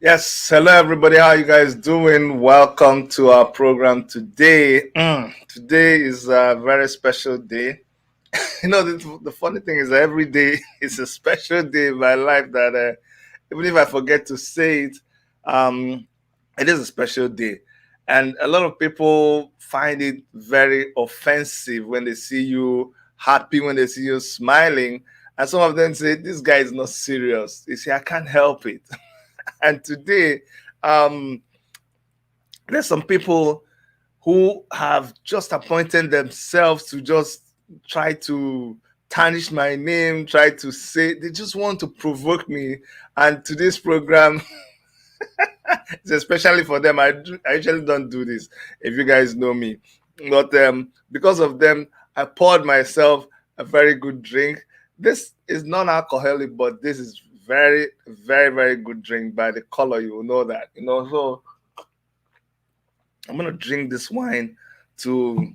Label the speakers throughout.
Speaker 1: Yes, hello everybody. How you guys doing? Welcome to our program today. Today is a very special day. The funny thing is every day is a special day in my life that even if I forget to say it, um, it is a special day. And a lot of people find it very offensive when they see you happy, when they see you smiling. And some of them say, this guy is not serious. You see, I can't help it. And today, um, there's some people who have just appointed themselves to just try to tarnish my name, try to say they just want to provoke me. And today's program is especially for them. I usually don't do this if you guys know me, but because of them, I poured myself a very good drink. This is non-alcoholic, but this is very, very, very good drink. By the color, you will know that. So I'm gonna drink this wine to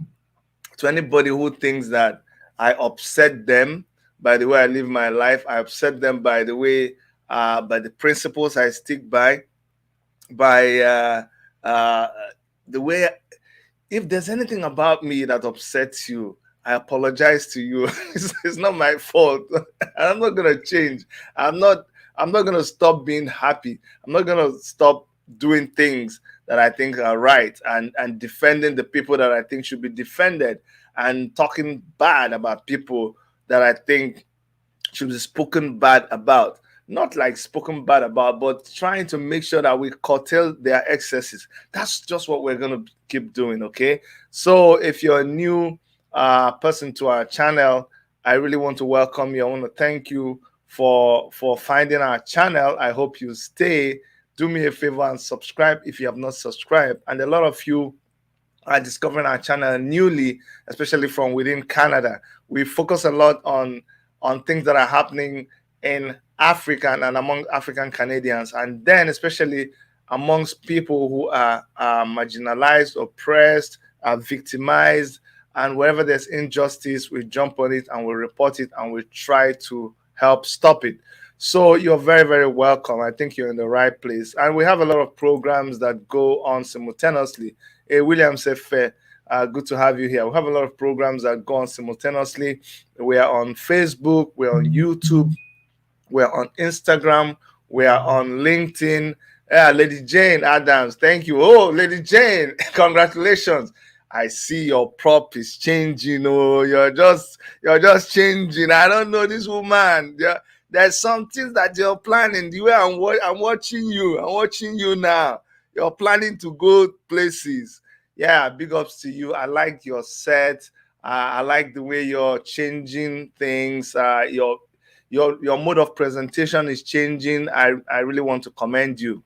Speaker 1: anybody who thinks that I upset them by the way I live my life. I upset them by the way, by the principles I stick by uh, the way. If there's anything about me that upsets you, I apologize to you. It's not my fault. I'm not gonna change. I'm not. I'm not gonna stop being happy. I'm not gonna stop doing things that I think are right and defending the people that I think should be defended and talking bad about people that I think should be spoken bad about. Not like spoken bad about, but trying to make sure that we curtail their excesses. That's just what we're going to keep doing, okay? So if you're a new person to our channel, I really want to welcome you. I want to thank you for finding our channel. I hope you stay. Do me a favor and subscribe if you have not subscribed. And a lot of you are discovering our channel newly, especially from within Canada. We focus a lot on things that are happening in Africa and among African Canadians, and then especially amongst people who are marginalized, oppressed, victimized, and wherever there's injustice, we jump on it and we report it and we try to help stop it. So you're very, very welcome. I think you're in the right place. And we have a lot of programs that go on simultaneously. Hey, William Sefe, good to have you here. We have a lot of programs that go on simultaneously. We are on Facebook, we're on YouTube, we're on Instagram, we are on LinkedIn. Yeah, Lady Jane Adams, thank you. Oh, Lady Jane, congratulations. I see your prop is changing. Oh, you're just changing. I don't know this woman. Yeah, there's some things that you're planning. The way I'm watching you. I'm watching you now. You're planning to go places. Yeah, big ups to you. I like your set. I like the way you're changing things. Your mode of presentation is changing. I really want to commend you.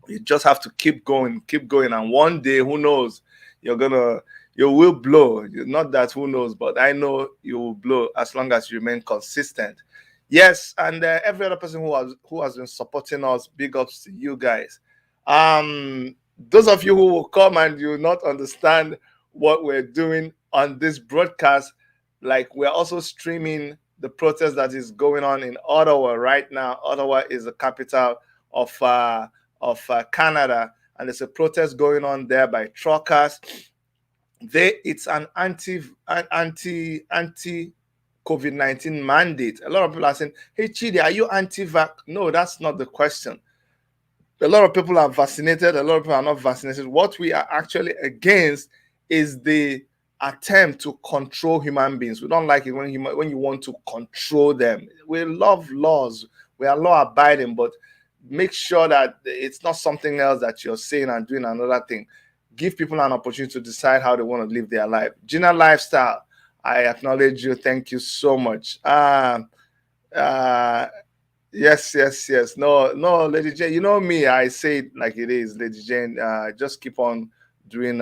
Speaker 1: You just have to keep going, and one day, who knows, you will blow. Not that who knows, but I know you will blow as long as you remain consistent. Yes, and every other person who has been supporting us, big ups to you guys. Those of you who will come and you will not understand what we're doing on this broadcast, like we're also streaming the protest that is going on in Ottawa right now. Ottawa is the capital of Canada, and there's a protest going on there by truckers. It's an anti COVID-19 mandate. A lot of people are saying, "Hey, Chidi, are you anti-vax?" No, that's not the question. A lot of people are vaccinated. A lot of people are not vaccinated. What we are actually against is the attempt to control human beings. We don't like it when you want to control them. We love laws. We are law abiding, but make sure that it's not something else that you're saying and doing another thing. Give people an opportunity to decide how they want to live their life. Gina Lifestyle, I acknowledge you. Thank you so much. Yes, yes, yes. No, no, Lady Jane. You know me. I say it like it is, Lady Jane. Just keep on doing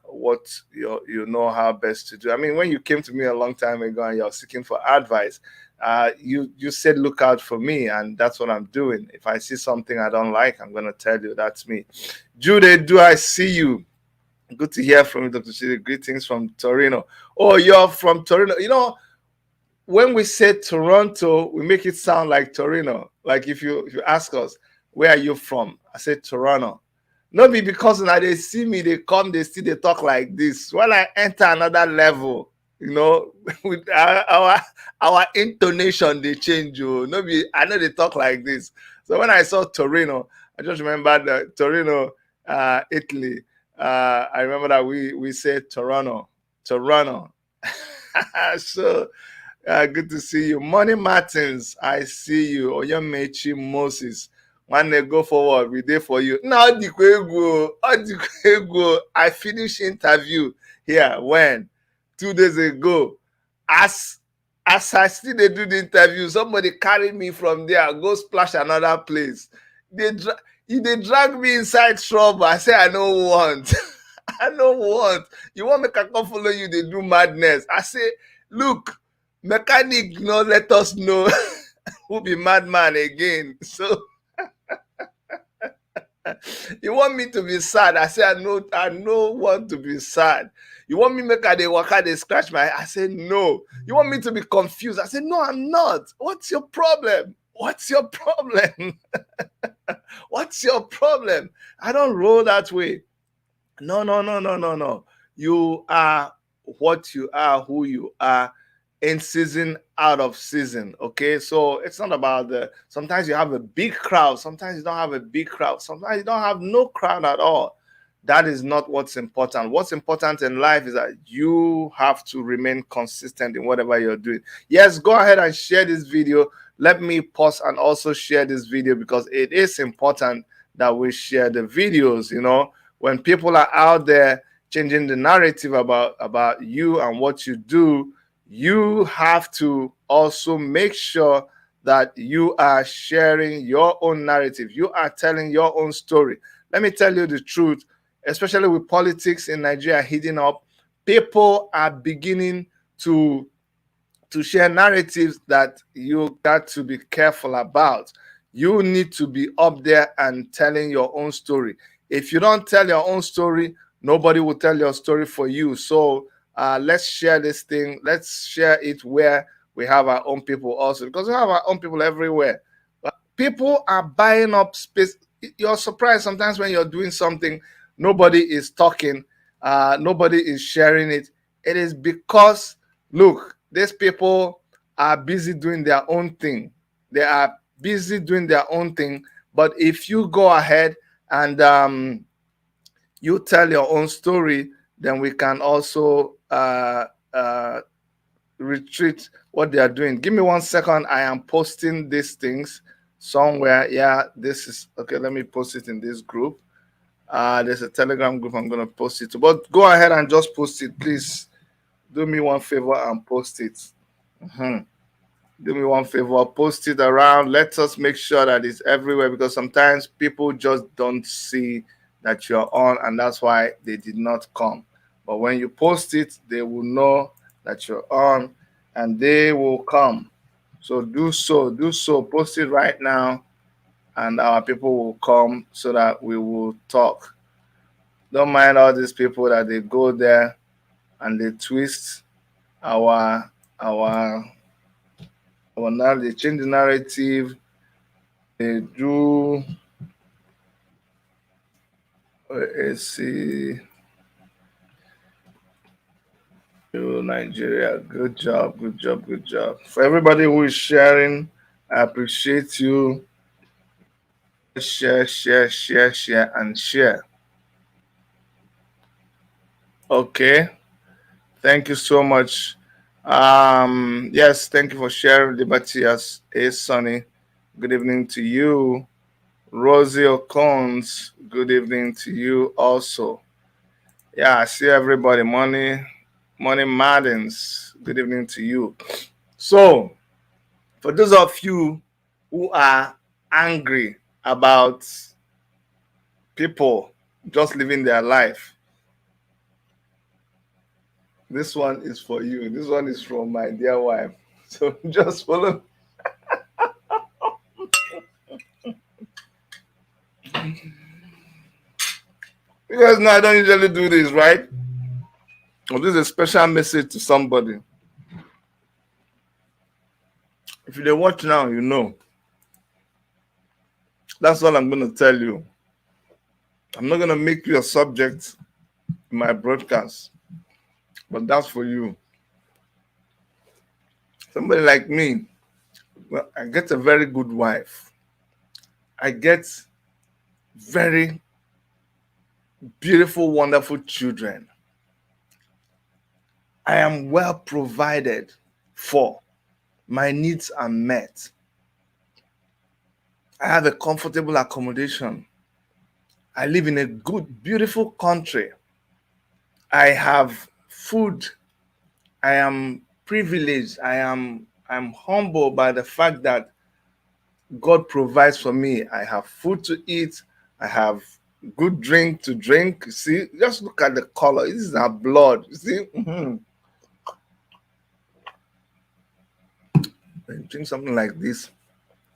Speaker 1: what you know how best to do. I mean, when you came to me a long time ago and you're seeking for advice, you said look out for me, and that's what I'm doing. If I see something I don't like, I'm gonna tell you that's me. Jude, do I see you? Good to hear from you, Dr. Chidi. Greetings from Torino. Oh, you're from Torino. When we say Toronto, we make it sound like Torino. Like if you ask us, Where are you from? I said, Toronto. No be because now they see me, they come, they see, they talk like this. When I enter another level, with our intonation, they change. Oh, no be, I know they talk like this. So when I saw Torino, I just remembered that Torino, Italy. I remember that we said Toronto, Toronto. So good to see you. Money Martins, I see you. Oyomechi Moses. One day go forward, we there for you. No, I finished interview here when 2 days ago. As as I still they do the interview, somebody carry me from there, go splash another place. They drag me inside trouble. I say I don't want. I don't want. You want me to come follow you, they do madness. I say, look, mechanic no let us know who be madman again. So you want me to be sad? I say I no want to be sad. You want me make they walk out, they scratch my I say no. You want me to be confused? I say no, I'm not. What's your problem? What's your problem? What's your problem? I don't roll that way. No, no, no, no, no, no. You are what you are, who you are, in season, out of season. Okay, so it's not about the. Sometimes you have a big crowd. Sometimes you don't have a big crowd. Sometimes you don't have no crowd at all. That is not what's important. What's important in life is that you have to remain consistent in whatever you're doing. Yes, go ahead and share this video. Let me pause and also share this video because it is important that we share the videos. When people are out there changing the narrative about you and what you do, you have to also make sure that you are sharing your own narrative. You are telling your own story. Let me tell you the truth, especially with politics in Nigeria heating up, people are beginning to share narratives that you got to be careful about. You need to be up there and telling your own story. If you don't tell your own story, nobody will tell your story for you. So let's share this thing. Let's share it where we have our own people also, because we have our own people everywhere. People are buying up space. You're surprised sometimes when you're doing something, nobody is talking, nobody is sharing it. It is because, look, these people are busy doing their own thing. They are busy doing their own thing. But if you go ahead and you tell your own story, then we can also retreat what they are doing. Give me 1 second. I am posting these things somewhere. Yeah, this is okay. Let me post it in this group. There's a Telegram group I'm going to post it to. But go ahead and just post it, please. Do me one favor and post it. Do me one favor, post it around. Let us make sure that it's everywhere, because sometimes people just don't see that you're on, and that's why they did not come. But when you post it, they will know that you're on and they will come. So do so. Post it right now and our people will come so that we will talk. Don't mind all these people that they go there and they twist our they change the narrative. They do. Let's see. Nigeria, good job. For everybody who is sharing, I appreciate you. Share, and share. Okay. Thank you so much. Yes, thank you for sharing. Liberty as a Sunny. Good evening to you. Rosie O'Cons, good evening to you also. Yeah, I see everybody. Money Maddens, good evening to you. So, for those of you who are angry about people just living their life, this one is for you. This one is from my dear wife. So just follow. You guys know I don't usually do this, right? Well, this is a special message to somebody. If you watch now, you know. That's all I'm going to tell you. I'm not going to make you a subject in my broadcast, but that's for you. Somebody like me, well, I get a very good wife. I get very beautiful, wonderful children. I am well provided for. My needs are met. I have a comfortable accommodation. I live in a good, beautiful country. I have food. I am privileged. I'm humbled by the fact that God provides for me. I have food to eat. I have good drink to drink. You see, just look at the color. This is our blood. You see, when you drink something like this,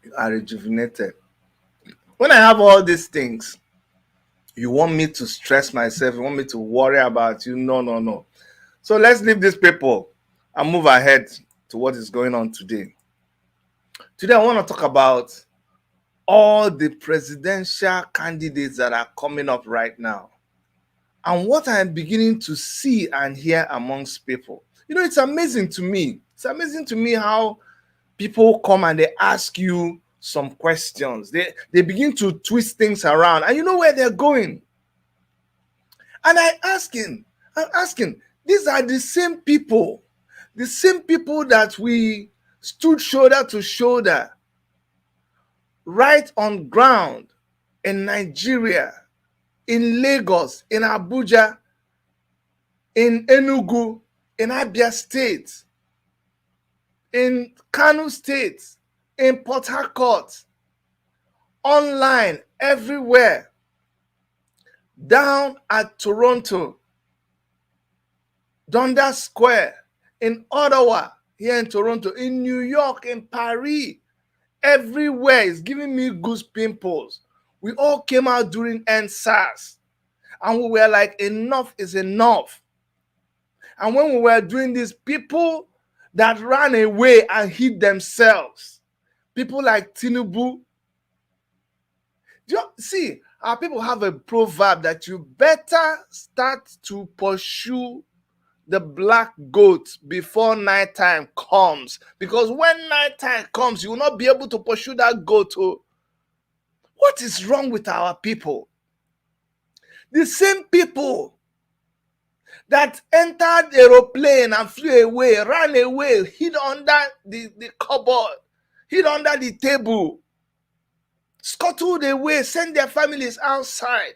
Speaker 1: you are rejuvenated. When I have all these things, you want me to stress myself, you want me to worry about you. No, no, no. So let's leave these people and move ahead to what is going on today. Today, I want to talk about all the presidential candidates that are coming up right now and what I'm beginning to see and hear amongst people. You know, it's amazing to me. It's amazing to me how people come and they ask you some questions. They begin to twist things around, and you know where they're going. And I'm asking, these are the same people that we stood shoulder to shoulder right on ground in Nigeria, in Lagos, in Abuja, in Enugu, in Abia State, in Kanu State, in Port Harcourt, online, everywhere, down at Toronto, Dundas Square, in Ottawa, here in Toronto, in New York, in Paris, everywhere is giving me goose pimples. We all came out during NSAS, and we were like, enough is enough. And when we were doing this, people that ran away and hid themselves, people like Tinubu. Do you see, our people have a proverb that you better start to pursue the black goat before nighttime comes, because when nighttime comes, you will not be able to pursue that goat. Oh, what is wrong with our people? The same people that entered the aeroplane and flew away, ran away, hid under the cupboard, hid under the table, scuttled away, sent their families outside.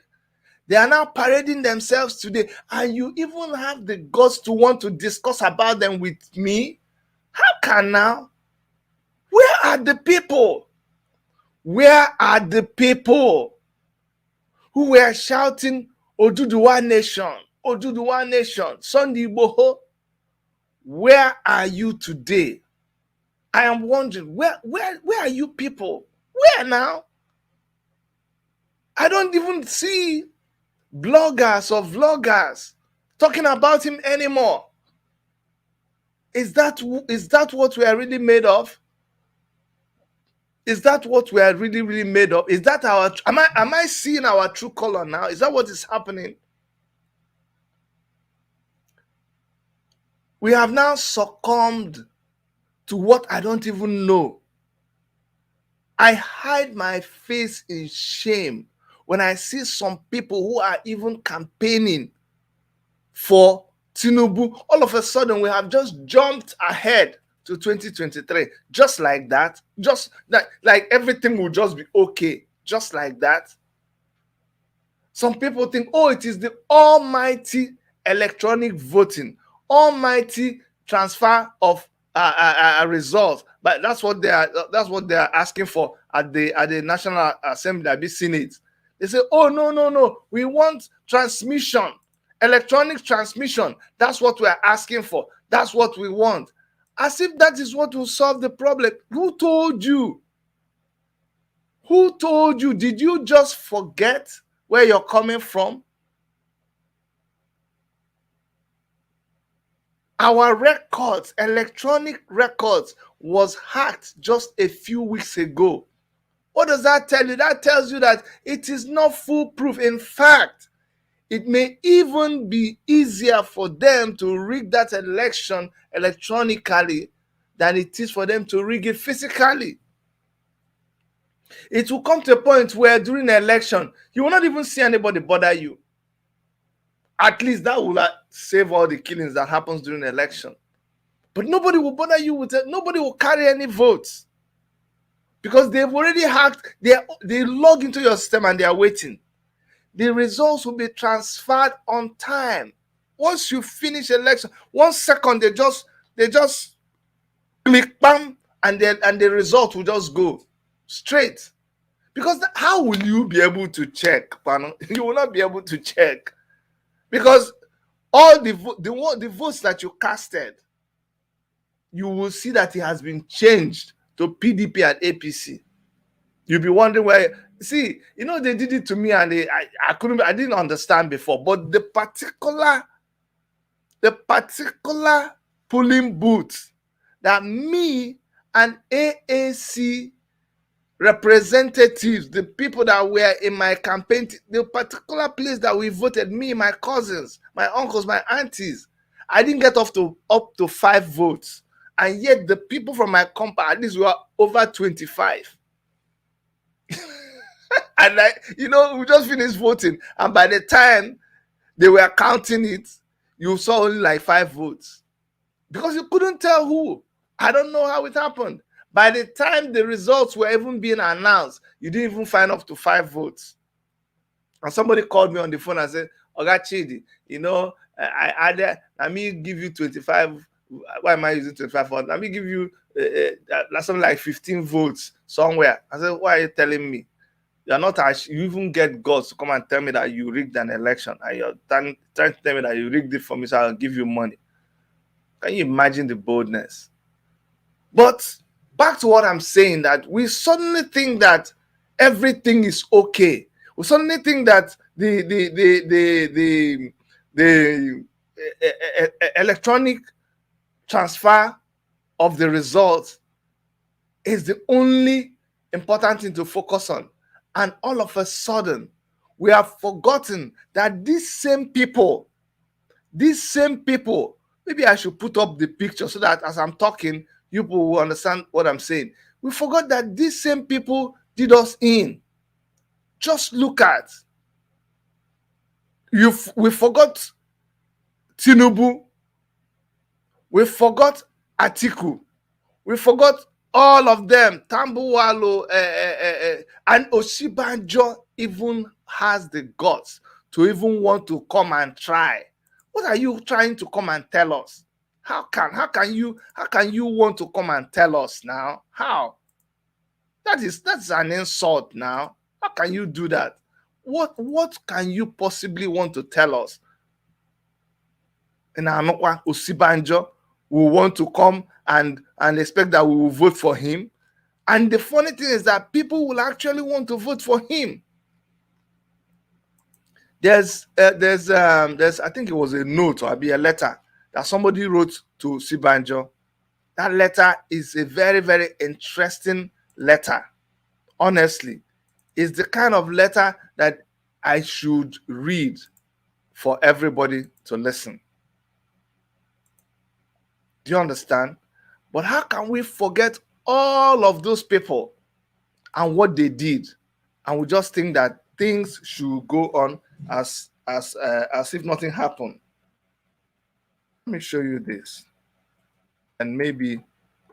Speaker 1: They are now parading themselves today, and you even have the guts to want to discuss about them with me? How can now? Where are the people? Where are the people who were shouting, Oduduwa Nation, Oduduwa Nation, Sunday Igboho? Where are you today? I am wondering, where are you people? Where now? I don't even see bloggers or vloggers talking about him anymore. Is that what we are really made of? Is that what we are really made of? Is that our, am I seeing our true color now? Is that what is happening? We have now succumbed to what I don't even know. I hide my face in shame when I see some people who are even campaigning for Tinubu. All of a sudden, we have just jumped ahead to 2023, just like that. Just like everything will just be okay, just like that. Some people think, oh, it is the almighty electronic voting, almighty transfer of results. But that's what they are asking for at the National Assembly, at the Senate. They say, oh, no, we want transmission, electronic transmission. That's what we are asking for. That's what we want. As if that is what will solve the problem. Who told you? Who told you? Did you just forget where you're coming from? Our records, electronic records, was hacked just a few weeks ago. What does that tell you? That tells you that it is not foolproof. In fact, it may even be easier for them to rig that election electronically than it is for them to rig it physically. It will come to a point where during the election, you will not even see anybody bother you. At least that will save all the killings that happens during the election. But nobody will bother you with it. Nobody will carry any votes because they've already hacked. They log into your system and they are waiting. The results will be transferred on time. Once you finish election, 1 second they just click bam, and the result will just go straight. Because how will you be able to check, Pano? You will not be able to check because all the votes that you casted, you will see that it has been changed to PDP and APC. You'll be wondering where. See, they did it to me, and I didn't understand before. But the particular polling booth that me and AAC representatives, the people that were in my campaign, the particular place that we voted, me, my cousins, my uncles, my aunties, I didn't get up to 5 votes. And yet the people from my compound, at least were over 25. And we just finished voting. And by the time they were counting it, you saw only like 5 votes. Because you couldn't tell who. I don't know how it happened. By the time the results were even being announced, you didn't even find up to 5 votes. And somebody called me on the phone and said, Oga Chidi, I added, let me give you 25. Why am I using 25 for? Let me give you something like 15 votes somewhere. I said, why are you telling me? You're not, you even get guts to come and tell me that you rigged an election. And you're trying to tell me that you rigged it for me, so I'll give you money. Can you imagine the boldness? But back to what I'm saying, that we suddenly think that everything is okay. We suddenly think that the electronic transfer of the results is the only important thing to focus on. And all of a sudden, we have forgotten that these same people, maybe I should put up the picture so that as I'm talking, you people will understand what I'm saying. We forgot that these same people did us in. Just look at. We forgot Tinubu. We forgot Atiku. We forgot all of them. Tambuwalo and Osibanjo even has the guts to even want to come and try. What are you trying to come and tell us? How can you want to come and tell us now? How? That's an insult now. How can you do that? What can you possibly want to tell us? And Anokwa Osibanjo will want to come and expect that we will vote for him. And the funny thing is that people will actually want to vote for him. There's I think it was a note or a letter that somebody wrote to Osibanjo. That letter is a very, very interesting letter. Honestly, it's the kind of letter that I should read for everybody to listen. Do you understand? But how can we forget all of those people and what they did, and we just think that things should go on as if nothing happened? Let me show you this, and maybe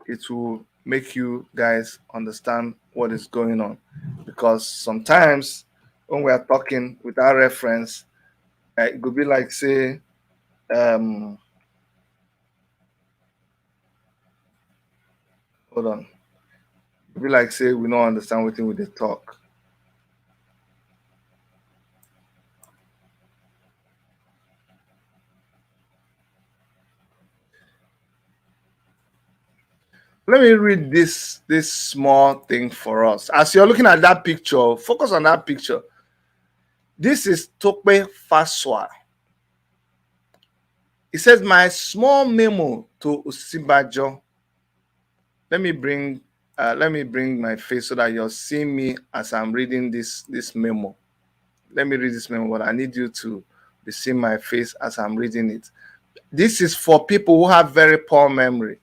Speaker 1: it will make you guys understand what is going on. Because sometimes when we are talking without reference, it could be like, say, hold on. It could be like, say, we don't understand what we talk. Let me read this small thing for us. As you're looking at that picture, focus on that picture. This is Tope Faswa. It says, my small memo to Osibanjo. Let me bring let me bring my face so that you're seeing me as I'm reading this memo. Let me read this memo, but I need you to be seeing my face as I'm reading it. This is for people who have very poor memory.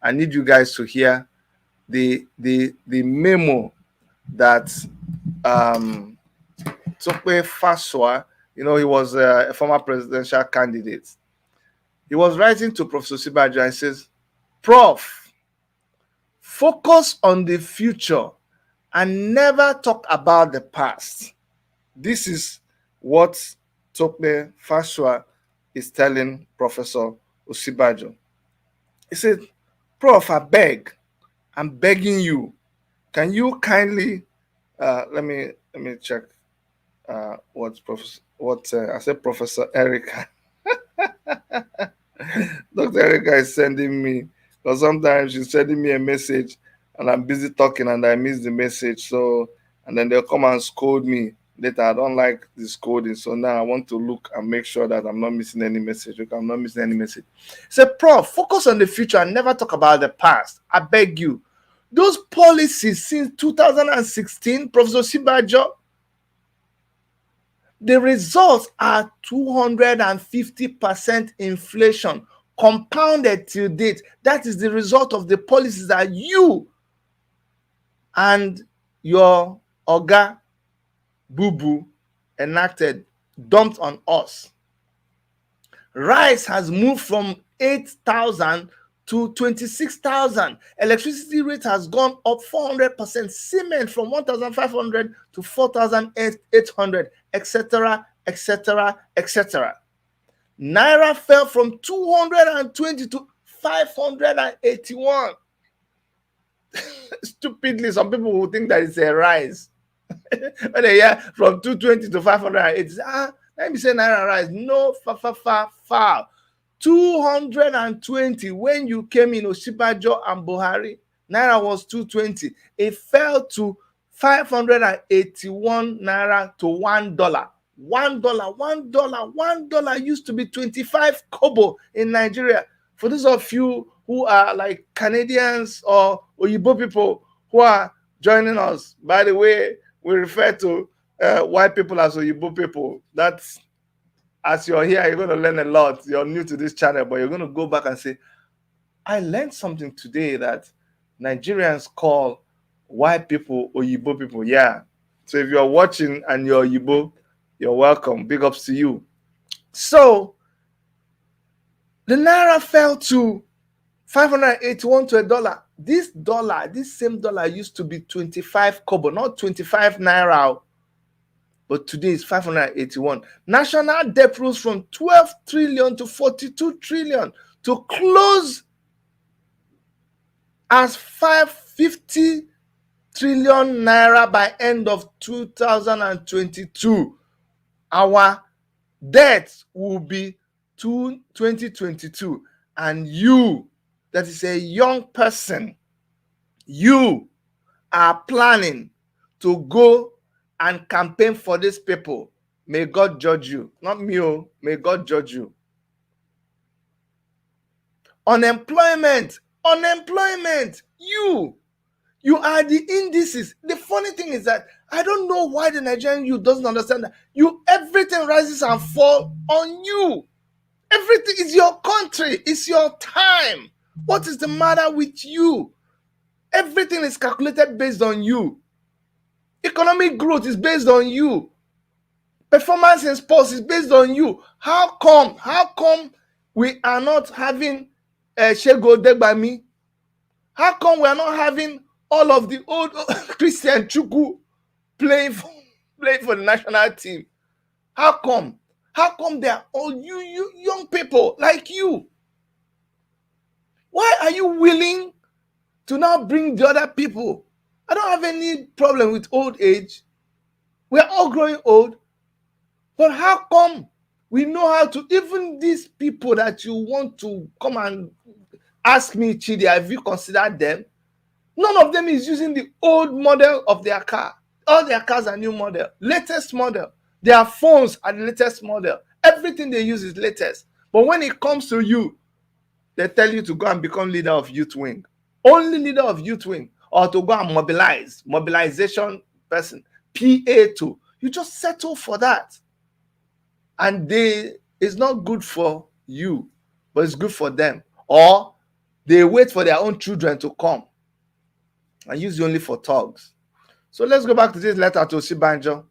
Speaker 1: I need you guys to hear the memo that Tokwe Faswa, he was a former presidential candidate. He was writing to Professor Sibajo and says, Prof, focus on the future and never talk about the past. This is what Tokwe Faswa is telling Professor Osibajo. He said, Prof, I'm begging you. Can you kindly let me check I said Professor Erica. Dr. Erica is sending me, because sometimes she's sending me a message and I'm busy talking and I miss the message. So, and then they'll come and scold me later. I don't like the scolding. So now I want to look and make sure that I'm not missing any message. Okay, I'm not missing any message. Say, Prof, focus on the future and never talk about the past. I beg you. Those policies since 2016, Professor Sibajo, the results are 250% inflation compounded till date. That is the result of the policies that you and your Oga Boo enacted, dumped on us. Rice has moved from 8,000 to 26,000. Electricity rate has gone up 400%. Cement from 1,500 to 4,800, etc., etc., etc. Naira fell from 220 to 581. Stupidly, some people will think that it's a rise. When they hear from 220 to 580, let me say Naira rise. No, far. 220 when you came in Osibajo and Buhari, Naira was 220. It fell to 581 Naira to $1. $1 used to be 25 kobo in Nigeria. For those of you who are like Canadians or Oyibo people who are joining us, by the way, we refer to white people as Oyibo people. That's, as you're here, you're going to learn a lot. You're new to this channel, but you're going to go back and say, I learned something today that Nigerians call white people Oyibo people. Yeah. So if you're watching and you're Oyibo, you're welcome. Big ups to you. So the Naira fell to 581 to $1. This same dollar used to be 25 kobo, not 25 Naira. But today is 581. National debt rose from 12 trillion to 42 trillion to close as 550 trillion Naira by end of 2022. Our debt will be 2022. And you, that is a young person, you are planning to go and campaign for these people. May God judge you. Not me, may God judge you. Unemployment, you are the indices. The funny thing is that I don't know why the Nigerian youth doesn't understand that. Everything rises and falls on you. Everything is your country, it's your time. What is the matter with you? Everything is calculated based on you. Economic growth is based on you. Performance in sports is based on you. How come we are not having Shego Degbami? How come we are not having all of the old Christian Chukwu playing for the national team? How come? How come they are all you young people like you? Why are you willing to now bring the other people? I don't have any problem with old age. We are all growing old. But how come we know how to, even these people that you want to come and ask me, Chidi, have you considered them? None of them is using the old model of their car. All their cars are new model, latest model. Their phones are the latest model. Everything they use is latest. But when it comes to you, they tell you to go and become leader of youth wing. Only leader of youth wing. or to go and mobilization person, PA2. You just settle for that. And it's not good for you, but it's good for them. Or they wait for their own children to come and use you only for thugs. So let's go back to this letter to Osinbajo.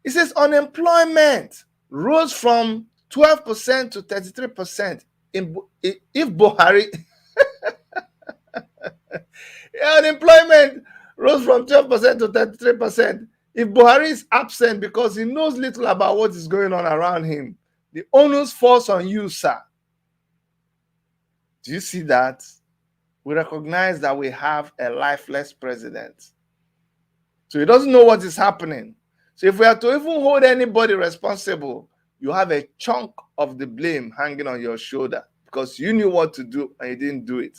Speaker 1: It says unemployment rose from 12% to 33%. If Buhari unemployment rose from 12% to 33%. If Buhari is absent because he knows little about what is going on around him, the onus falls on you, sir. Do you see that? We recognize that we have a lifeless president. So he doesn't know what is happening. So if we are to even hold anybody responsible, you have a chunk of the blame hanging on your shoulder because you knew what to do and you didn't do it.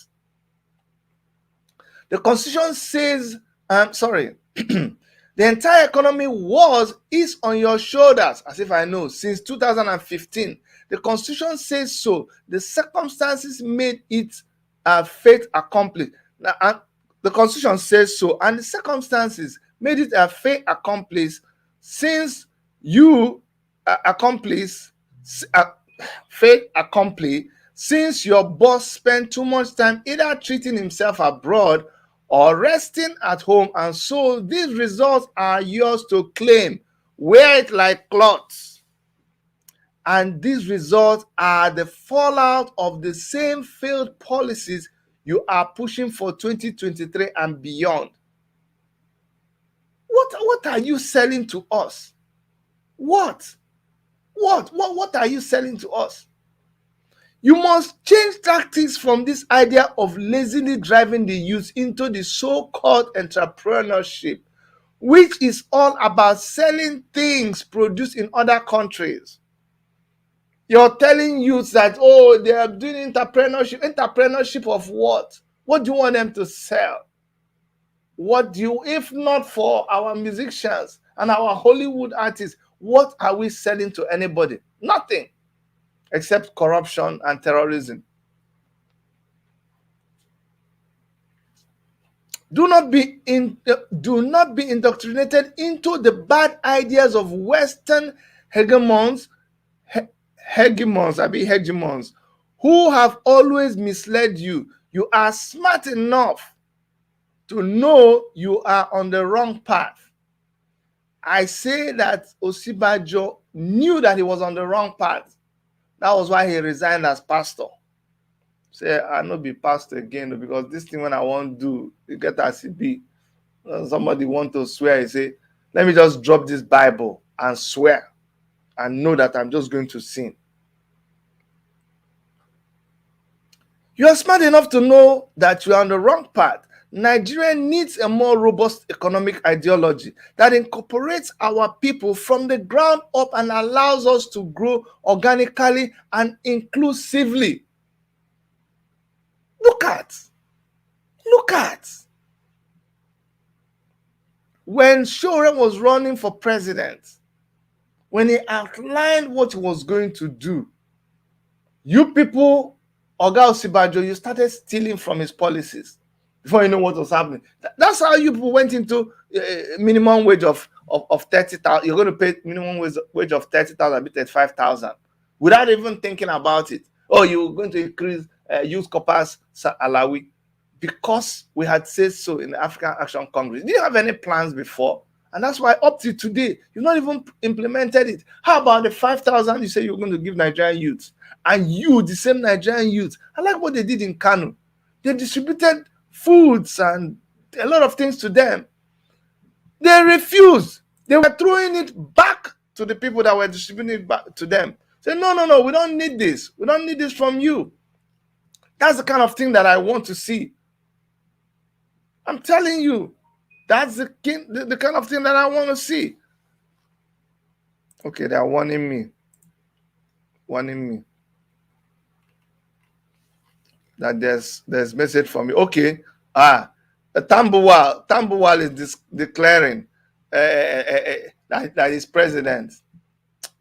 Speaker 1: The Constitution says, the entire economy is on your shoulders, as if I know, since 2015. The Constitution says so. The circumstances made it a fait accompli. Now, the Constitution says so, and the circumstances made it a fait accompli since you since your boss spent too much time either treating himself abroad or resting at home, and so these results are yours to claim. Wear it like cloths. And these results are the fallout of the same failed policies you are pushing for 2023 and beyond. What are you selling to us? What are you selling to us? You must change tactics from this idea of lazily driving the youth into the so-called entrepreneurship, which is all about selling things produced in other countries. You're telling youths that, they are doing entrepreneurship. Entrepreneurship of what? What do you want them to sell? What do you, if not for our musicians and our Hollywood artists, what are we selling to anybody? Nothing. Except corruption and terrorism. Do not be indoctrinated into the bad ideas of Western hegemons who have always misled you. You are smart enough to know you are on the wrong path. I say that Osinbajo knew that he was on the wrong path. That was why he resigned as pastor. Say, I no be pastor again because this thing when I want to do, you get as it be. Somebody want to swear, he say, let me just drop this Bible and swear and know that I'm just going to sin. You are smart enough to know that you are on the wrong path. Nigeria needs a more robust economic ideology that incorporates our people from the ground up and allows us to grow organically and inclusively. Look at. When Sowore was running for president, when he outlined what he was going to do, you people, Oga Osinbajo, you started stealing from his policies before you know what was happening. That's how you people went into minimum wage of 30,000. You're going to pay minimum wage of 30,000, 35,000, without even thinking about it. Oh, you're going to increase youth corpus alawi because we had said so in the African Action Congress. Did you have any plans before? And that's why up to today, you've not even implemented it. How about the 5,000 you say you're going to give Nigerian youths? And you, the same Nigerian youths, I like what they did in Kanu. They distributed foods and a lot of things to them. They refused. They were throwing it back to the people that were distributing it back to them. Say, no, we don't need this. We don't need this from you. That's the kind of thing that I want to see. I'm telling you, that's the kind of thing that I want to see. Okay, they are warning me that there's message for me. Okay, Tambuwal is declaring that he's president.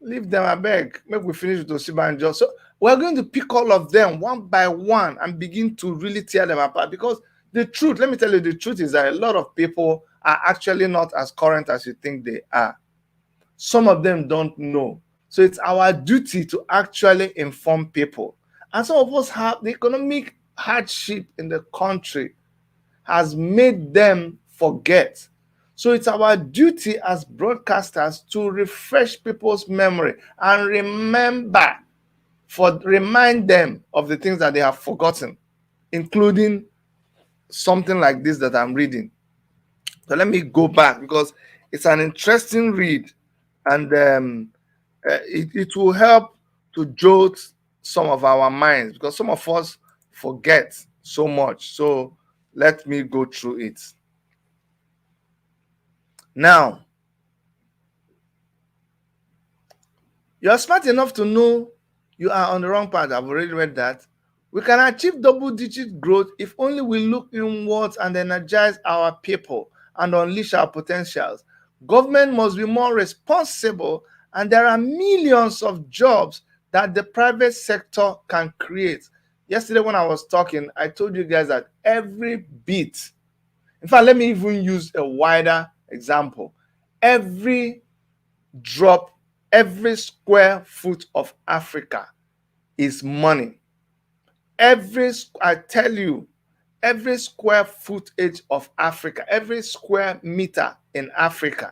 Speaker 1: Leave them, I beg. Make we finish with Osinbajo. So we're going to pick all of them one by one and begin to really tear them apart, because The truth, let me tell you, the truth is that a lot of people are actually not as current as you think they are. Some of them don't know. So it's our duty to actually inform people. And some of us have the economic hardship in the country has made them forget. So it's our duty as broadcasters to refresh people's memory and remind them of the things that they have forgotten, including something like this that I'm reading. So let me go back because it's an interesting read, and it will help to jolt some of our minds because some of us forget so much. So let me go through it. Now, you're smart enough to know you are on the wrong path. I've already read that. We can achieve double-digit growth if only we look inwards and energize our people and unleash our potentials. Government must be more responsible, and there are millions of jobs that the private sector can create. Yesterday when I was talking, I told you guys that every bit, in fact, let me even use a wider example. Every drop, every square foot of Africa is money. I tell you, every square footage of Africa, every square meter in Africa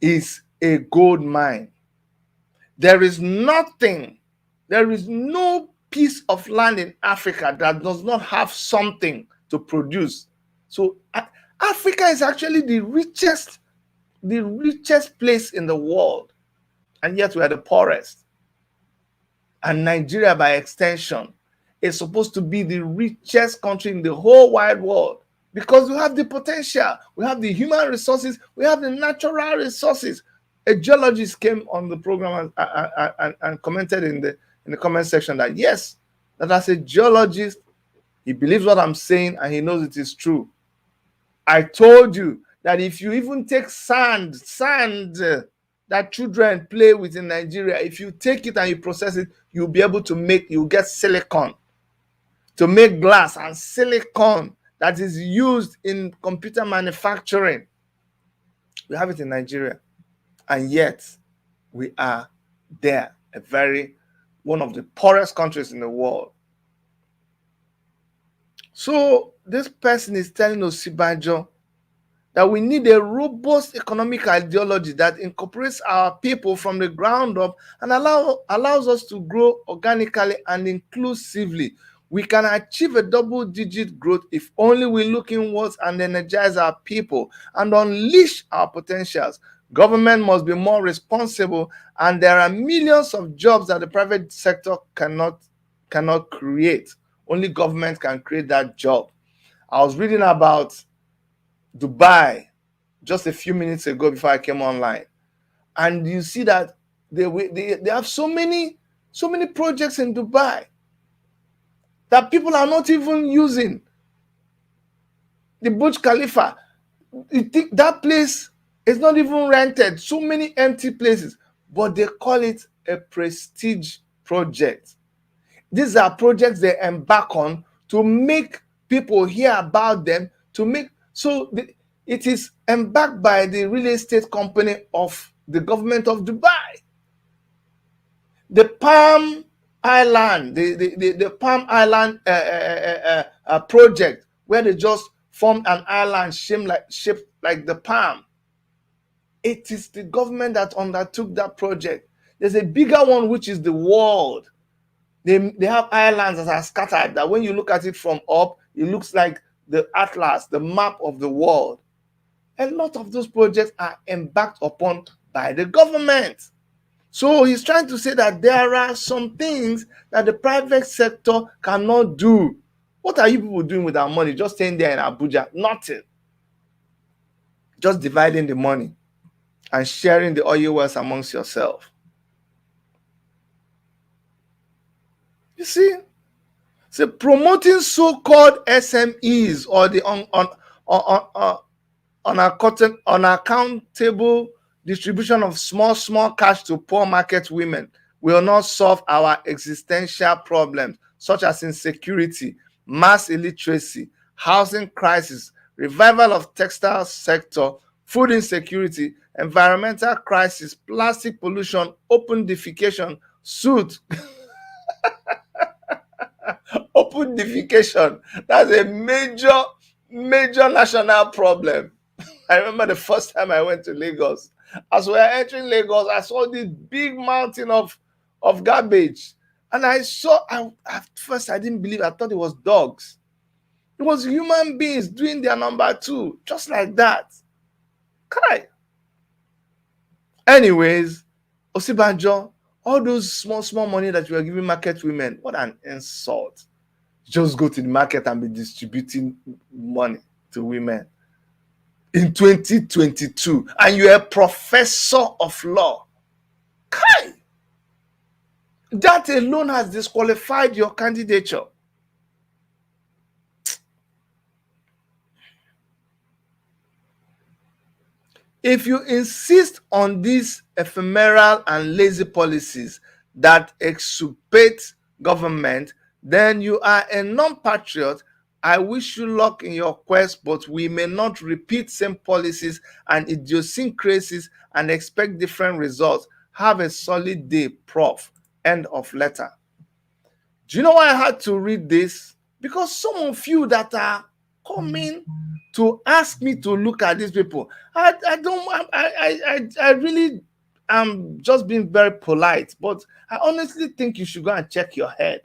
Speaker 1: is a gold mine. There is no piece of land in Africa that does not have something to produce. So Africa is actually the richest place in the world, and yet we are the poorest. And Nigeria, by extension, is supposed to be the richest country in the whole wide world because we have the potential, we have the human resources, we have the natural resources. A geologist came on the program and commented in the comment section that yes, that as a geologist, he believes what I'm saying and he knows it is true. I told you that if you even take sand that children play with in Nigeria, if you take it and you process it, you'll be able to you'll get silicon to make glass, and silicon that is used in computer manufacturing. We have it in Nigeria, and yet we are there, one of the poorest countries in the world. So this person is telling Osibajo that we need a robust economic ideology that incorporates our people from the ground up and allows us to grow organically and inclusively. We can achieve a double-digit growth if only we look inwards and energize our people and unleash our potentials. Government must be more responsible, and there are millions of jobs that the private sector cannot create. Only government can create that job. I was reading about Dubai just a few minutes ago before I came online, and you see that they have so many projects in Dubai that people are not even using. The Burj Khalifa, you think that place is not even rented, so many empty places, but they call it a prestige project. These are projects they embark on to make people hear about them, it is embarked by the real estate company of the government of Dubai. The Palm Island, the Palm Island project, where they just formed an island shaped like the palm. It is the government that undertook that project. There's a bigger one, which is the world. They have islands that are scattered, that when you look at it from up, it looks like the atlas, the map of the world. A lot of those projects are embarked upon by the government. So he's trying to say that there are some things that the private sector cannot do. What are you people doing with our money? Just staying there in Abuja? Nothing. Just dividing the money and sharing the oil wells amongst yourself. You see? So promoting so-called SMEs or the unaccountable distribution of small cash to poor market women will not solve our existential problems such as insecurity, mass illiteracy, housing crisis, revival of textile sector, food insecurity, environmental crisis, plastic pollution, open defecation, suit, open defecation. That's a major national problem. I remember the first time I went to Lagos. As we were entering Lagos, I saw this big mountain of garbage. And at first I didn't believe, I thought it was dogs. It was human beings doing their number two, just like that. Kai. Anyways, Osibanjo, all those small money that you are giving market women, what an insult. Just go to the market and be distributing money to women in 2022, and you're a professor of law. Kai! That alone has disqualified your candidature. If you insist on these ephemeral and lazy policies that exculpate government, then you are a non-patriot. I wish you luck in your quest, but we may not repeat same policies and idiosyncrasies and expect different results. Have a solid day, Prof. End of letter. Do you know why I had to read this? Because some of you that are coming to ask me to look at these people, I really am just being very polite, but I honestly think you should go and check your head.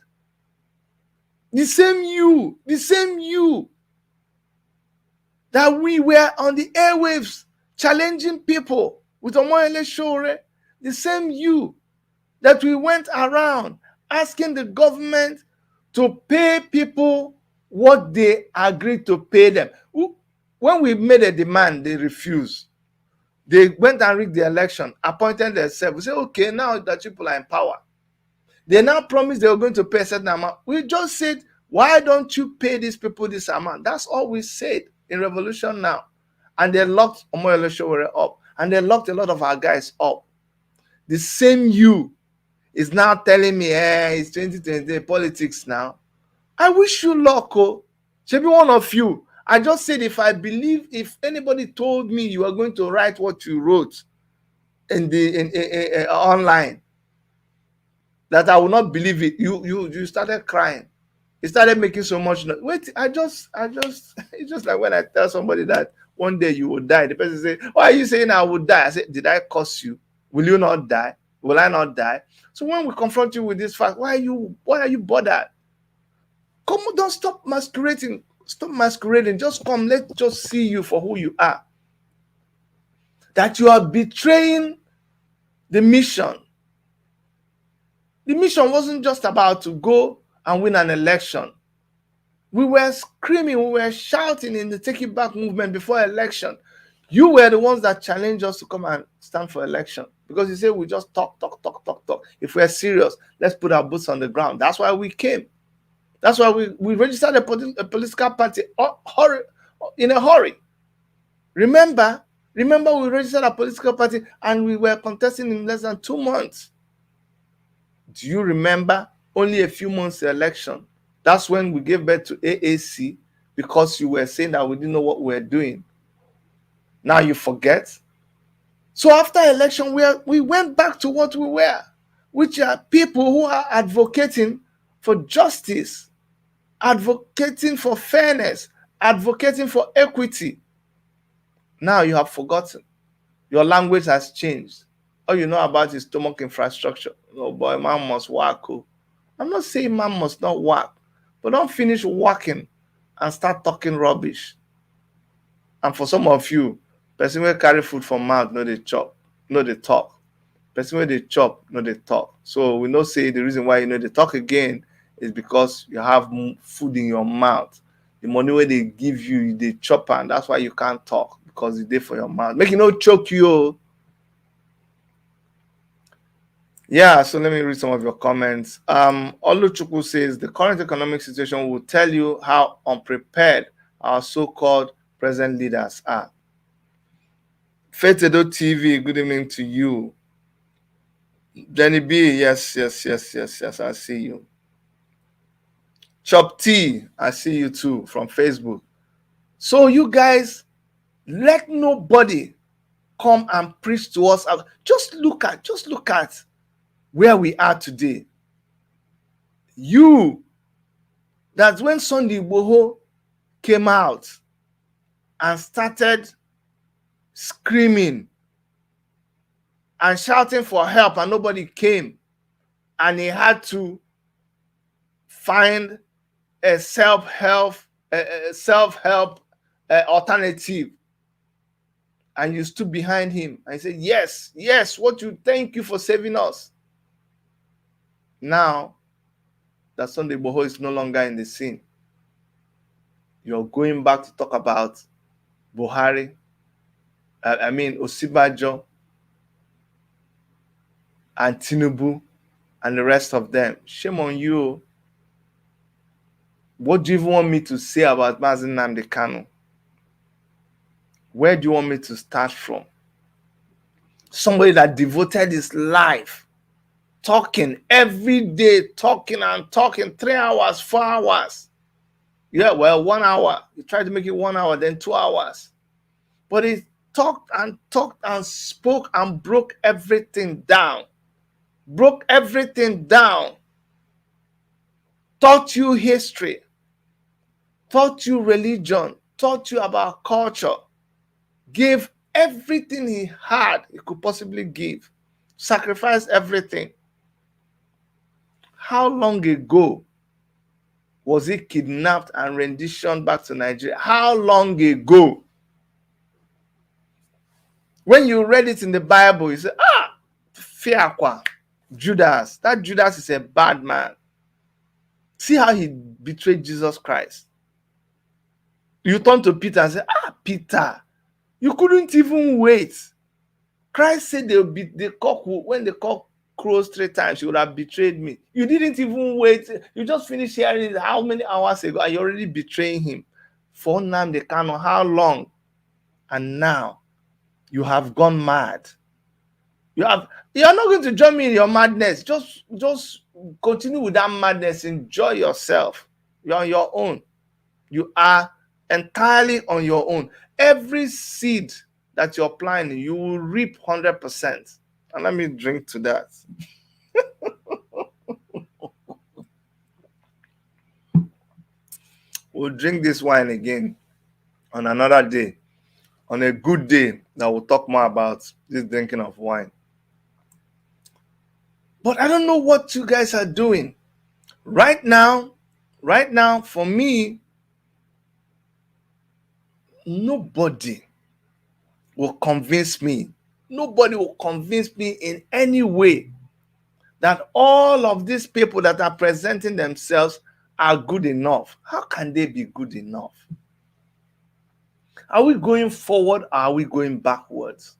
Speaker 1: The same you that we were on the airwaves challenging people with Omoyele Sowore, the same you that we went around asking the government to pay people what they agreed to pay them. When we made a demand, they refused. They went and rigged the election, appointed themselves. We said, okay, now that people are in power, they now promised they were going to pay a certain amount. We just said, why don't you pay these people this amount? That's all we said in Revolution Now. And they locked Omoyele Sowore up. And they locked a lot of our guys up. The same you is now telling me, it's 2020 politics now. I wish you luck, oh. Should be one of you. I just said, if anybody told me you are going to write what you wrote in online, that I will not believe it. You started crying. You started making so much noise. Wait, it's just like when I tell somebody that one day you will die. The person say, why are you saying I will die? I said, did I curse you? Will you not die? Will I not die? So when we confront you with this fact, why are you bothered? Come on, don't stop masquerading. Stop masquerading. Just come. Let's just see you for who you are. That you are betraying the mission. The mission wasn't just about to go and win an election. We were screaming, we were shouting in the Take It Back movement before election. You were the ones that challenged us to come and stand for election. Because you say we just talk. If we're serious, let's put our boots on the ground. That's why we came. That's why we registered a political party in a hurry. Remember, we registered a political party and we were contesting in less than 2 months. Do you remember? Only a few months to election. That's when we gave birth to AAC, because you were saying that we didn't know what we were doing. Now you forget. So after election, we went back to what we were, which are people who are advocating for justice, advocating for fairness, advocating for equity. Now you have forgotten. Your language has changed. All you know about is stomach infrastructure. Oh boy, man must work. I'm not saying man must not work, but don't finish working and start talking rubbish. And for some of you, person will carry food from mouth, no they chop, no they talk. Person where they chop, no they talk. So we know say the reason why they talk again is because you have food in your mouth. The money where they give you, they chop, and that's why you can't talk, because it's there for your mouth. Make it no choke you. Yeah, so let me read some of your comments. Oluchukwu says the current economic situation will tell you how unprepared our so-called present leaders are. Fetedo TV, good evening to you. Jenny B, yes, I see you. Chop T, I see you too from Facebook. So you guys, let nobody come and preach to us. Just look at where we are today. That's when Sunday Igboho came out and started screaming and shouting for help, and nobody came, and he had to find a self-help alternative, and you stood behind him and said, yes, thank you for saving us. Now that Sunday Igboho is no longer in the scene, you're going back to talk about Buhari, Osibajo and Tinubu and the rest of them. Shame on you. What do you even want me to say about Mazi Nnamdi Kanu? Where do you want me to start from? Somebody that devoted his life talking every day, talking 3 hours, 4 hours. Yeah, well, 1 hour. He tried to make it 1 hour, then 2 hours. But he talked and spoke and broke everything down. Taught you history, taught you religion, taught you about culture, gave everything he had, he could possibly give, sacrificed everything. How long ago was he kidnapped and renditioned back to Nigeria? How long ago? When you read it in the Bible, you say, Fiakwa, Judas. That Judas is a bad man. See how he betrayed Jesus Christ. You turn to Peter and say, Peter, you couldn't even wait. Christ said when the cock crows 3 times, you would have betrayed me. You didn't even wait. You just finished hearing it how many hours ago, and you're already betraying him. For Nnamdi Kanu, how long? And now you have gone mad. You're not going to join me in your madness. Just continue with that madness. Enjoy yourself. You're on your own. You are entirely on your own. Every seed that you're planting, you will reap 100%. And let me drink to that. We'll drink this wine again on another day, on a good day that we'll talk more about this drinking of wine. But I don't know what you guys are doing. Right now, for me, nobody will convince me. Nobody will convince me in any way that all of these people that are presenting themselves are good enough. How can they be good enough? Are we going forward or are we going backwards?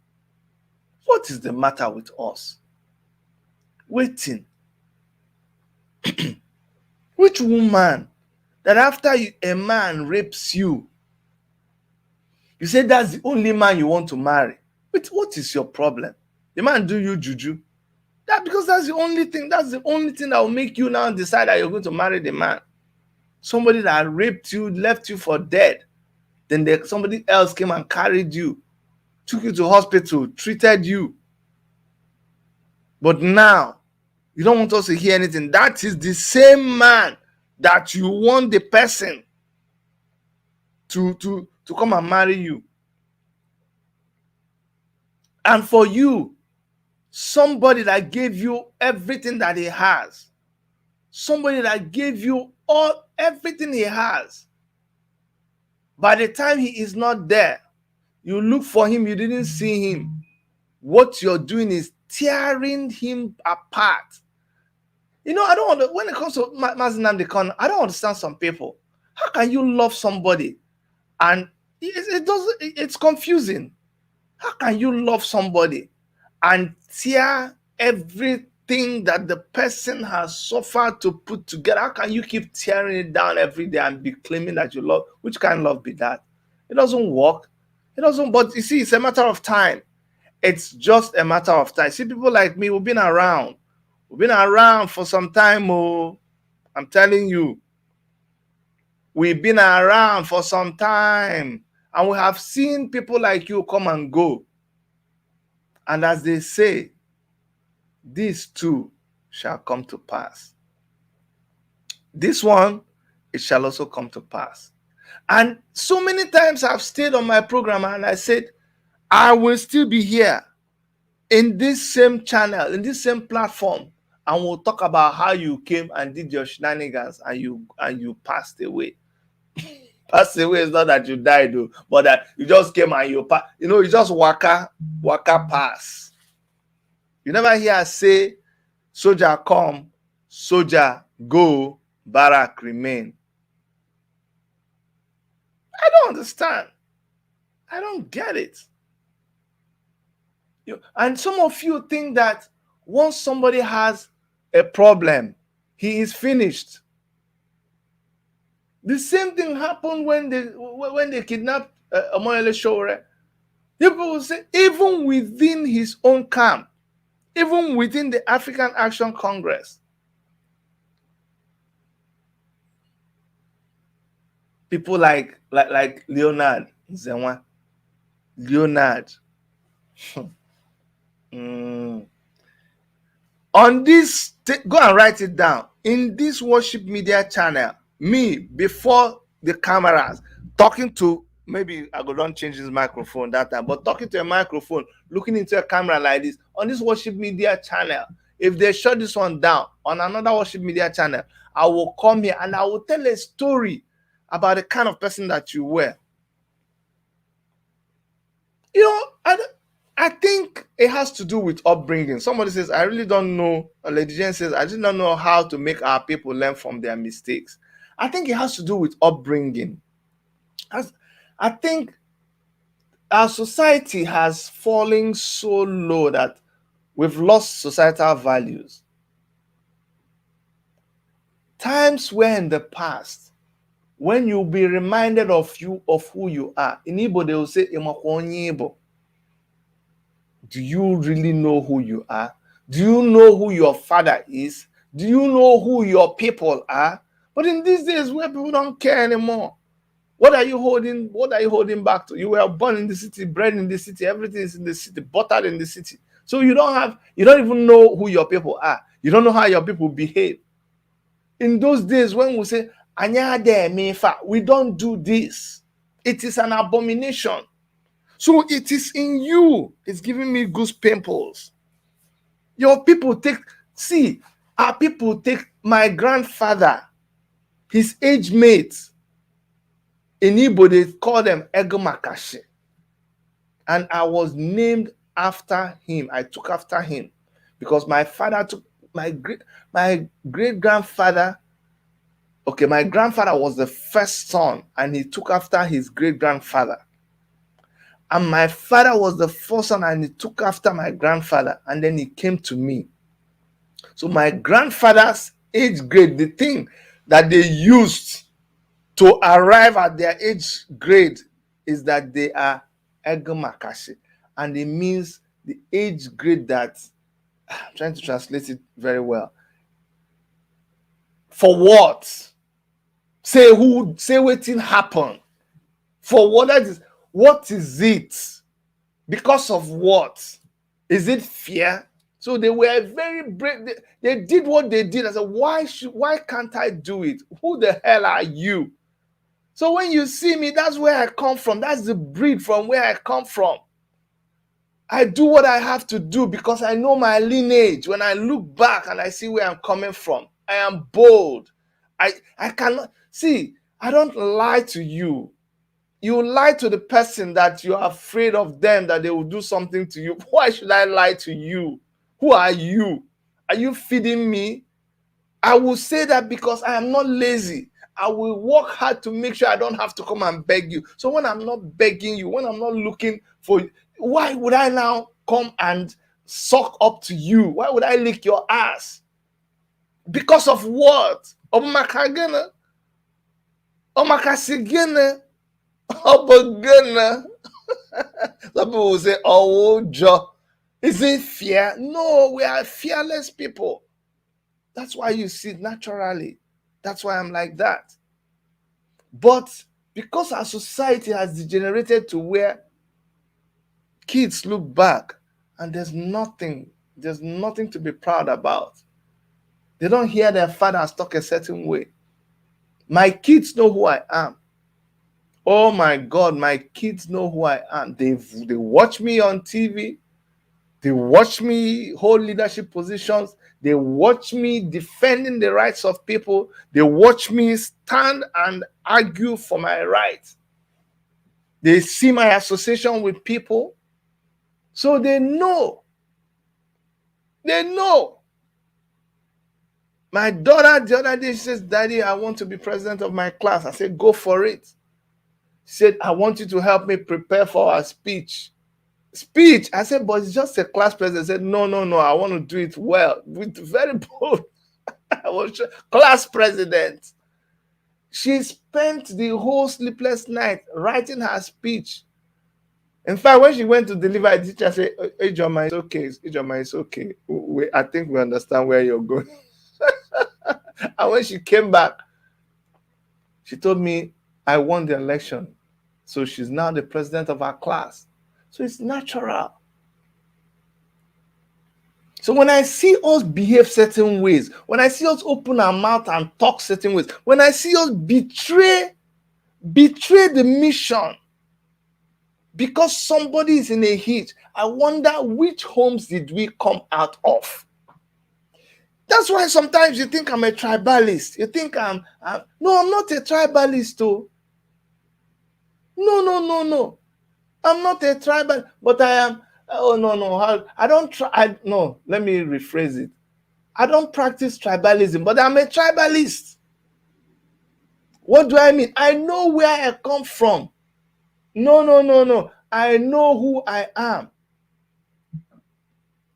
Speaker 1: What is the matter with us? Waiting. Which woman that after a man rapes you, you say that's the only man you want to marry? What is your problem? The man do you juju? Because that's the only thing that will make you now decide that you're going to marry the man. Somebody that raped you, left you for dead. Then somebody else came and carried you, took you to hospital, treated you. But now, you don't want us to hear anything. That is the same man that you want the person to come and marry you. And for you, somebody that gave you everything that he has, somebody that gave you everything he has, by the time he is not there, you look for him, you didn't see him. What you're doing is tearing him apart. I don't want when it comes to Mazi Nnamdi Kanu, I don't understand some people. How can you love somebody and it's confusing? How can you love somebody and tear everything that the person has suffered to put together? How can you keep tearing it down every day and be claiming that you love? Which kind of love be that? It doesn't work. It doesn't. But you see, it's a matter of time. It's just a matter of time. See, people like me, we've been around. We've been around for some time. Oh, I'm telling you. We've been around for some time, and we have seen people like you come and go. And as they say, this too shall come to pass. This one, it shall also come to pass. And so many times I've stayed on my program and I said, I will still be here in this same channel, in this same platform, and we'll talk about how you came and did your shenanigans and you passed away. Passed away is not that you died, though, but that you just came and you just waka pass. You never hear us say, soldier come, soldier go, barrack remain. I don't understand. I don't get it. And some of you think that once somebody has a problem, he is finished. The same thing happened when they kidnapped Omoyele Sowore. People will say, even within his own camp, even within the African Action Congress, people like Leonard Zenwa, Leonard. On this, go and write it down. In this worship media channel, me before the cameras, talking to, maybe I go don't change this microphone that time, but talking to a microphone, looking into a camera like this, on this worship media channel, if they shut this one down on another worship media channel, I will come here and I will tell a story about the kind of person that you were. I think it has to do with upbringing. Somebody says, I really don't know. Lady Jane says, I just don't know how to make our people learn from their mistakes. I think it has to do with upbringing. I think our society has fallen so low that we've lost societal values. Times were in the past when you'll be reminded of who you are. In Igbo, they will say, Igbo. Do you really know who you are? Do you know who your father is? Do you know who your people are? But in these days where people don't care anymore, what are you holding back to? You were born in the city, bred in the city, everything is in the city, buttered in the city. So you don't even know who your people are. You don't know how your people behave. In those days when we say, we don't do this. It is an abomination. So it is in you. It's giving me goose pimples. Our people take my grandfather, his age mates. In Igbo, they call them Egomakashi. And I was named after him. I took after him because my father took my great grandfather. Okay, my grandfather was the first son, and he took after his great grandfather. And my father was the first son, and he took after my grandfather, and then he came to me. So my grandfather's age grade, the thing that they used to arrive at their age grade, is that they are Egomakashi. And it means the age grade that, I'm trying to translate it very well. For what? Say what thing happened. For what that is. What is it? Because of what? Is it fear? So they were very brave. They did what they did. I said, why can't I do it? Who the hell are you? So when you see me, that's where I come from. That's the breed from where I come from. I do what I have to do because I know my lineage. When I look back and I see where I'm coming from, I am bold. I cannot see. I don't lie to you. You lie to the person that you're afraid of them, that they will do something to you. Why should I lie to you? Who are you? Are you feeding me? I will say that because I am not lazy. I will work hard to make sure I don't have to come and beg you. So when I'm not begging you, when I'm not looking for you, why would I now come and suck up to you? Why would I lick your ass? Because of what? Omakagana. Omakasigana. Obagana. Some people will say, oh, Joe. Is it fear? No, we are fearless people. That's why you see naturally. That's why I'm like that. But because our society has degenerated to where kids look back and there's nothing to be proud about. They don't hear their fathers talk a certain way. My kids know who I am. Oh my God, my kids know who I am. They watch me on TV. They watch me hold leadership positions. They watch me defending the rights of people. They watch me stand and argue for my rights. They see my association with people. So they know. They know. My daughter the other day, she says, Daddy, I want to be president of my class. I said, go for it. She said, I want you to help me prepare for our speech. Speech. I said, but it's just a class president. I said, no, I want to do it well. With very bold. I was class president. She spent the whole sleepless night writing her speech. In fact, when she went to deliver, the teacher said, hey, Joma, it's okay. Ijoma, it's okay. I think we understand where you're going. And when she came back, she told me, I won the election. So she's now the president of our class. So it's natural. So when I see us behave certain ways, when I see us open our mouth and talk certain ways, when I see us betray the mission because somebody is in a heat, I wonder which homes did we come out of? That's why sometimes you think I'm a tribalist. You think I'm not a tribalist, though. No. I'm not a tribal, but I am. Oh, no. I don't try. No, let me rephrase it. I don't practice tribalism, but I'm a tribalist. What do I mean? I know where I come from. No. I know who I am.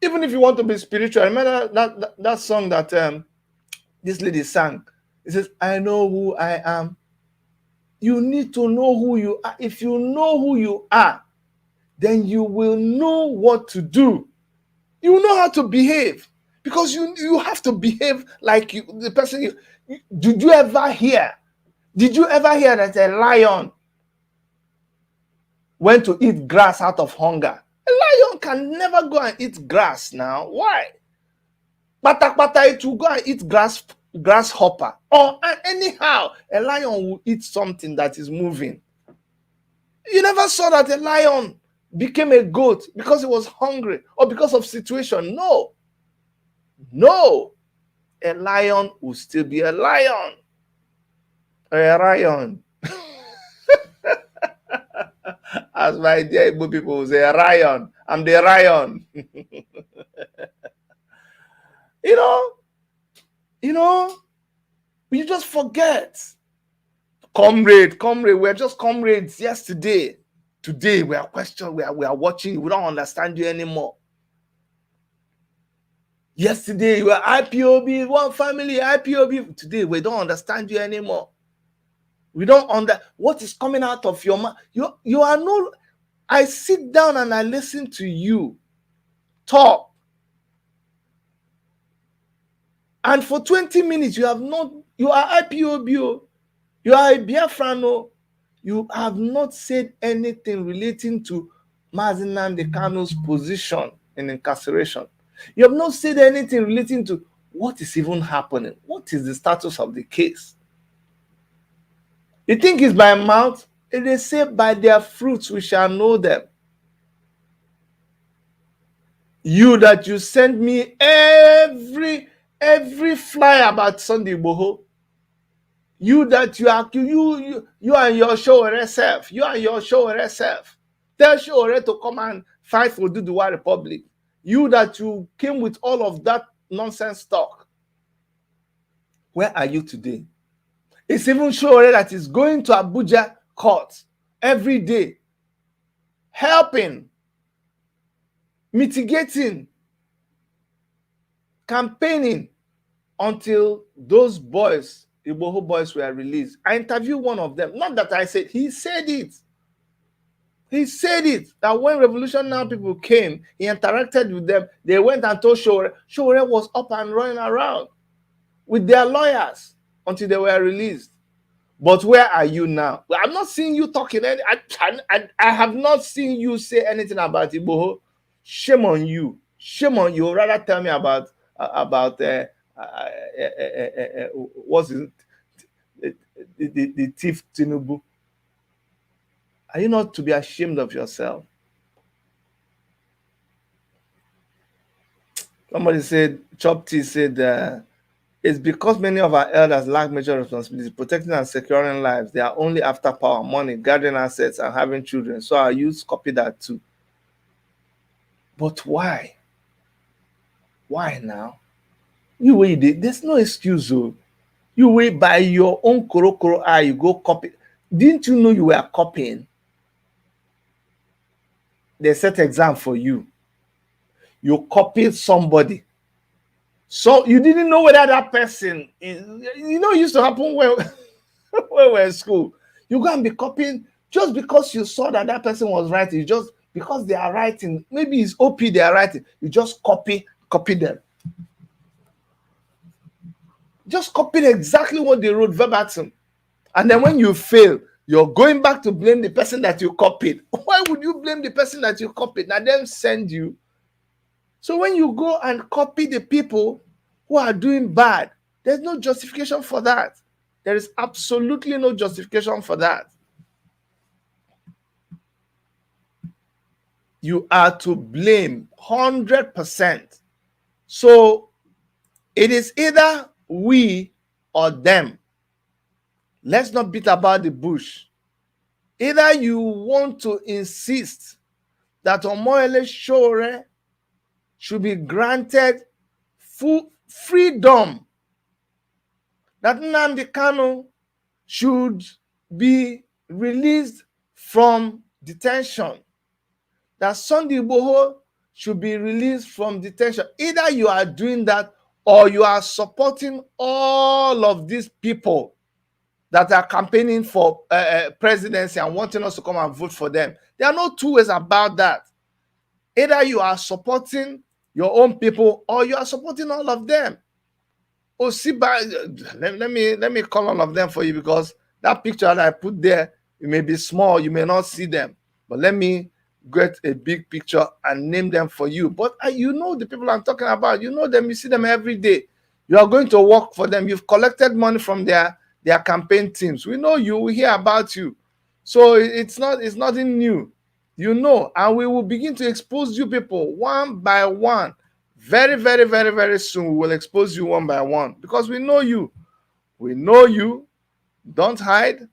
Speaker 1: Even if you want to be spiritual, remember that song that this lady sang. It says, I know who I am. You need to know who you are. If you know who you are, then you will know what to do. You will know how to behave. Because you have to behave like the person did you ever hear that a lion went to eat grass out of hunger? A lion can never go and eat grass now. Why? Pata, it will go and eat grasshopper. Or anyhow, a lion will eat something that is moving. You never saw that a lion became a goat because he was hungry or because of situation. No. A lion will still be a lion. A lion. As my dear Igbo people will say, a lion. I'm the lion. You know, you just forget. Comrade, we're just comrades yesterday. Today we are questioning, we are watching, we don't understand you anymore. Yesterday you were IPOB, one family, IPOB. Today we don't understand you anymore. We don't what is coming out of your mouth. You are no. I sit down and I listen to you talk, and for 20 minutes you are IPOB, you are a Biafrano. You have not said anything relating to Mazi Nnamdi Kanu's position in incarceration. You have not said anything relating to what is even happening. What is the status of the case? You think it's by mouth? It is said, by their fruits we shall know them. You that you send me every flyer about Sunday Igboho. You that you and your Sowore self. You and your Sowore self. Tell Sowore to come and fight for Duduwa Republic. You that you came with all of that nonsense talk. Where are you today? It's even Sowore that is going to Abuja court every day, helping, mitigating, campaigning until those boys, Igboho boys, were released. I interviewed one of them. Not that I said, he said it. He said it, that when Revolution Now people came, he interacted with them. They went and told Sowore. Sowore was up and running around with their lawyers until they were released. But where are you now? Well, I'm not seeing you talking. I have not seen you say anything about Igboho. Shame on you. Shame on you. Rather tell me about what's it? The thief Tinubu. Are you not to be ashamed of yourself? Somebody said, Chop T said, it's because many of our elders lack major responsibilities, protecting and securing lives. They are only after power, money, gathering assets, and having children. So our youth copy that too. But why? Why now? You wait, there's no excuse. Oh. You wait by your own koro eye, you go copy. Didn't you know you were copying? They set exam for you. You copied somebody. So you didn't know whether that person is, you know, it used to happen when, when we were in school. You go and be copying just because you saw that person was writing. You just, because they are writing, maybe it's OP they are writing, you just copy them. Just copy exactly what they wrote verbatim. And then when you fail, you're going back to blame the person that you copied. Why would you blame the person that you copied? Now them send you. So when you go and copy the people who are doing bad, there's no justification for that. There is absolutely no justification for that. You are to blame 100%. So it is either we or them. Let's not beat about the bush. Either you want to insist that Omoyele Sowore should be granted full freedom, that Nnamdi Kanu should be released from detention, that Sunday Igboho should be released from detention. Either you are doing that or you are supporting all of these people that are campaigning for presidency and wanting us to come and vote for them. There are no two ways about that. Either you are supporting your own people or you are supporting all of them. Let me call all of them for you, because that picture that I put there, it may be small, you may not see them, but let me get a big picture and name them for you. But you know the people I'm talking about. You know them, you see them every day. You are going to work for them. You've collected money from their campaign teams. We know you, we hear about you. So it's nothing new. You know, and we will begin to expose you people one by one. Very, very, very, very soon we will expose you one by one, because we know you. We know you. Don't hide.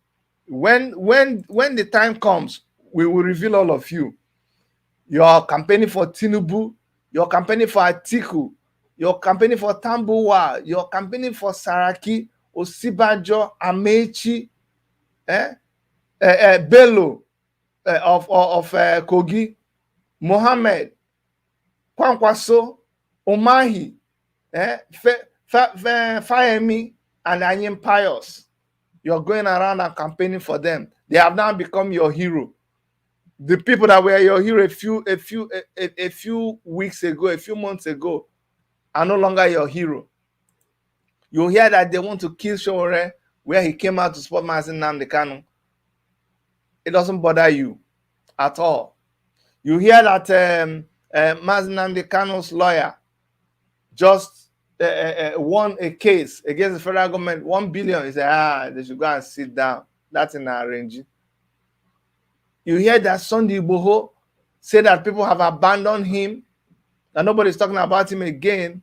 Speaker 1: When the time comes, we will reveal all of you. You're campaigning for Tinubu. You're campaigning for Atiku. You're campaigning for Tambuwa. You're campaigning for Saraki, Osibajo, Amechi, Bello of Kogi, Mohammed, Kwankwaso, Omahi, Fayemi, and Anyim Pius. You're going around and campaigning for them. They have now become your hero. The people that were your hero a few weeks ago, a few months ago, are no longer your hero. You hear that they want to kill Sowore, where he came out to support Mazi Nnamdi Kanu. It doesn't bother you at all. You hear that Mazi Nnamdi Kanu's lawyer just won a case against the federal government, 1 billion. He said, they should go and sit down. That's in our range. You hear that Sunday Igboho say that people have abandoned him, that nobody's talking about him again.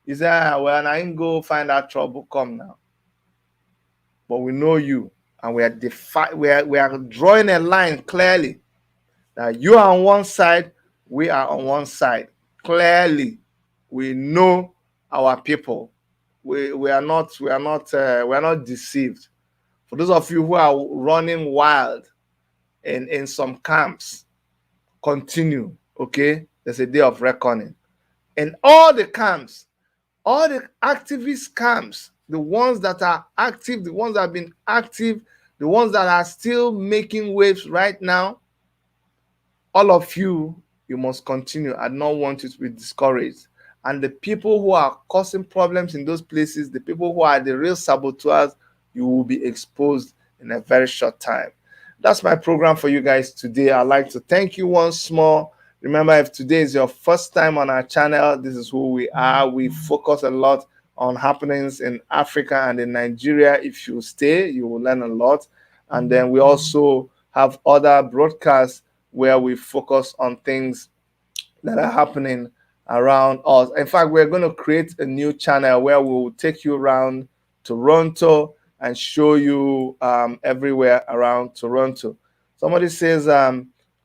Speaker 1: He said, well, I ain't go find that trouble, come now. But we know you, and we are drawing a line clearly that you are on one side, we are on one side. Clearly, we know our people. We are not deceived. For those of you who are running wild in some camps, continue. Okay, there's a day of reckoning. In all the camps, all the activist camps, the ones that are active, the ones that have been active, the ones that are still making waves right now, all of you must continue. I don't want you to be discouraged. And the people who are causing problems in those places, the people who are the real saboteurs, you will be exposed in a very short time. That's my program for you guys today. I'd like to thank you once more. Remember, if today is your first time on our channel, this is who we are. We focus a lot on happenings in Africa and in Nigeria. If you stay, you will learn a lot. And then we also have other broadcasts where we focus on things that are happening around us. In fact, we're going to create a new channel where we will take you around Toronto and show you everywhere around Toronto. Somebody says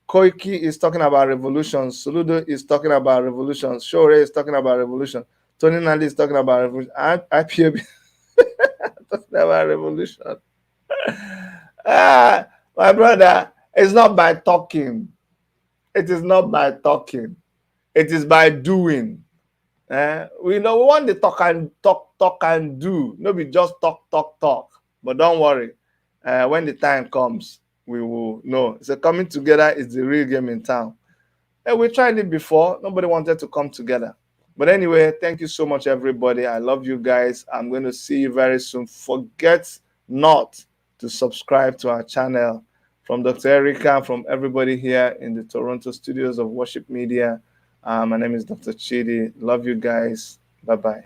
Speaker 1: Koiki is talking about revolution. Soludo is talking about revolution. Sowore is talking about revolution. Tony Nali is talking about revolution. IPOB talking about revolution. My brother, it's not by talking. It is not by talking. It is by doing. We want to talk and do. No be just talk. But don't worry. When the time comes, we will know. So coming together is the real game in town. We tried it before. Nobody wanted to come together. But anyway, thank you so much, everybody. I love you guys. I'm going to see you very soon. Forget not to subscribe to our channel. From Dr. Erica, from everybody here in the Toronto studios of Worship Media. My name is Dr. Chidi. Love you guys. Bye-bye.